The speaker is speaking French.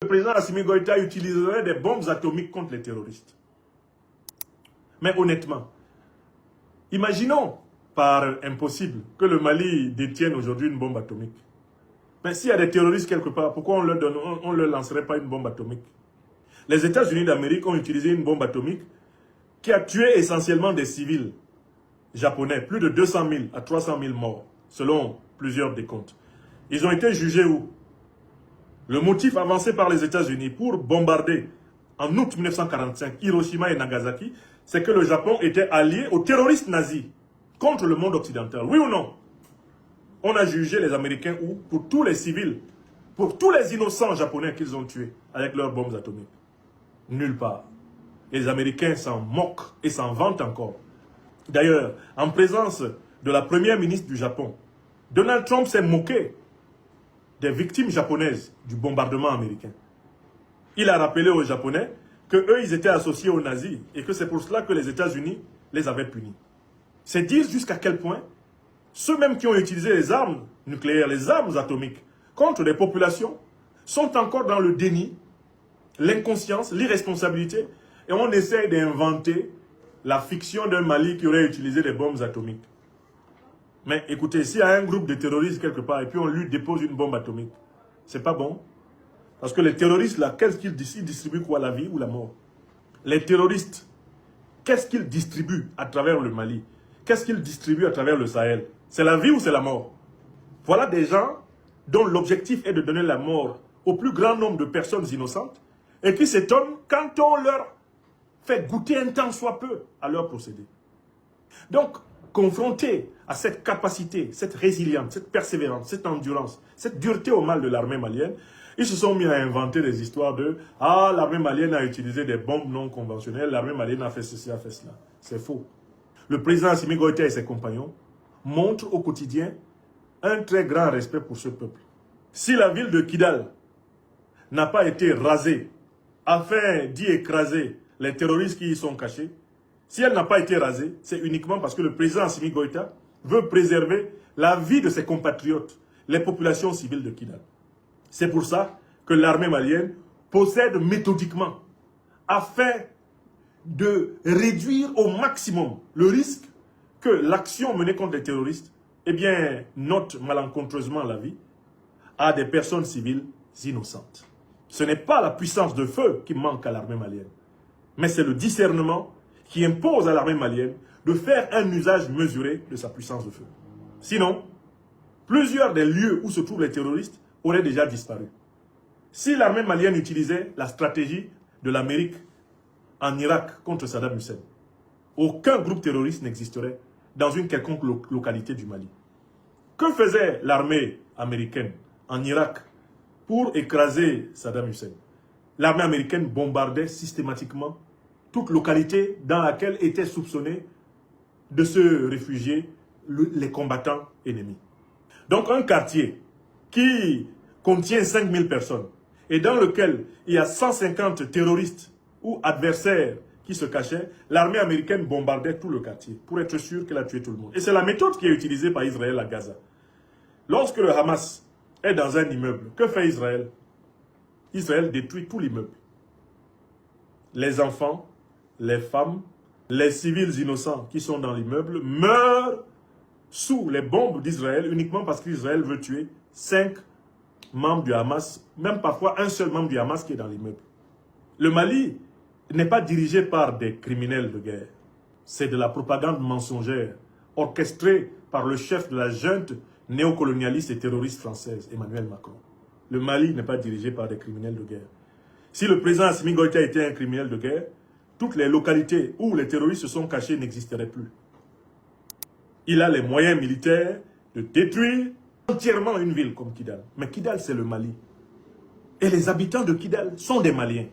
Le président Assimi Goïta utiliserait des bombes atomiques contre les terroristes. Mais honnêtement, imaginons par impossible que le Mali détienne aujourd'hui une bombe atomique. Mais s'il y a des terroristes quelque part, pourquoi on ne leur lancerait pas une bombe atomique? Les États-Unis d'Amérique ont utilisé une bombe atomique qui a tué essentiellement des civils japonais, plus de 200 000 à 300 000 morts, selon plusieurs décomptes. Ils ont été jugés où? Le motif avancé par les États-Unis pour bombarder en août 1945 Hiroshima et Nagasaki, c'est que le Japon était allié aux terroristes nazis contre le monde occidental. Oui ou non? On a jugé les Américains où? Pour tous les civils, pour tous les innocents japonais qu'ils ont tués avec leurs bombes atomiques. Nulle part. Les Américains s'en moquent et s'en vantent encore. D'ailleurs, en présence de la première ministre du Japon, Donald Trump s'est moqué des victimes japonaises du bombardement américain. Il a rappelé aux Japonais qu'eux, ils étaient associés aux nazis et que c'est pour cela que les États-Unis les avaient punis. C'est dire jusqu'à quel point ceux mêmes qui ont utilisé les armes nucléaires, les armes atomiques contre des populations sont encore dans le déni, l'inconscience, l'irresponsabilité et on essaie d'inventer la fiction d'un Mali qui aurait utilisé des bombes atomiques. Mais écoutez, s'il y a un groupe de terroristes quelque part et puis on lui dépose une bombe atomique, c'est pas bon. Parce que les terroristes, là, qu'est-ce qu'ils distribuent quoi, la vie ou la mort? Les terroristes, qu'est-ce qu'ils distribuent à travers le Mali? Qu'est-ce qu'ils distribuent à travers le Sahel? C'est la vie ou c'est la mort? Voilà des gens dont l'objectif est de donner la mort au plus grand nombre de personnes innocentes et qui s'étonnent quand on leur fait goûter un tant soit peu à leur procédé. Donc, confrontés à cette capacité, cette résilience, cette persévérance, cette endurance, cette dureté au mal de l'armée malienne, ils se sont mis à inventer des histoires de « Ah, l'armée malienne a utilisé des bombes non conventionnelles, l'armée malienne a fait ceci, a fait cela. » C'est faux. Le président Assimi Goïta et ses compagnons montrent au quotidien un très grand respect pour ce peuple. Si la ville de Kidal n'a pas été rasée afin d'y écraser les terroristes qui y sont cachés, si elle n'a pas été rasée, c'est uniquement parce que le président Assimi Goïta veut préserver la vie de ses compatriotes, les populations civiles de Kidal. C'est pour ça que l'armée malienne possède méthodiquement, afin de réduire au maximum le risque que l'action menée contre les terroristes, eh bien, note malencontreusement la vie à des personnes civiles innocentes. Ce n'est pas la puissance de feu qui manque à l'armée malienne, mais c'est le discernement qui impose à l'armée malienne de faire un usage mesuré de sa puissance de feu. Sinon, plusieurs des lieux où se trouvent les terroristes auraient déjà disparu. Si l'armée malienne utilisait la stratégie de l'Amérique en Irak contre Saddam Hussein, aucun groupe terroriste n'existerait dans une quelconque localité du Mali. Que faisait l'armée américaine en Irak pour écraser Saddam Hussein? L'armée américaine bombardait systématiquement toute localité dans laquelle étaient soupçonnés de se réfugier les combattants ennemis. Donc un quartier qui contient 5000 personnes et dans lequel il y a 150 terroristes ou adversaires qui se cachaient, l'armée américaine bombardait tout le quartier pour être sûr qu'elle a tué tout le monde. Et c'est la méthode qui est utilisée par Israël à Gaza. Lorsque le Hamas est dans un immeuble, que fait Israël? Israël détruit tout l'immeuble. Les enfants, les femmes, les civils innocents qui sont dans l'immeuble meurent sous les bombes d'Israël uniquement parce qu'Israël veut tuer 5 membres du Hamas, même parfois un seul membre du Hamas qui est dans l'immeuble. Le Mali n'est pas dirigé par des criminels de guerre. C'est de la propagande mensongère orchestrée par le chef de la junte néocolonialiste et terroriste française, Emmanuel Macron. Le Mali n'est pas dirigé par des criminels de guerre. Si le président Assimi Goïta était un criminel de guerre, toutes les localités où les terroristes se sont cachés n'existeraient plus. Il a les moyens militaires de détruire entièrement une ville comme Kidal. Mais Kidal, c'est le Mali. Et les habitants de Kidal sont des Maliens.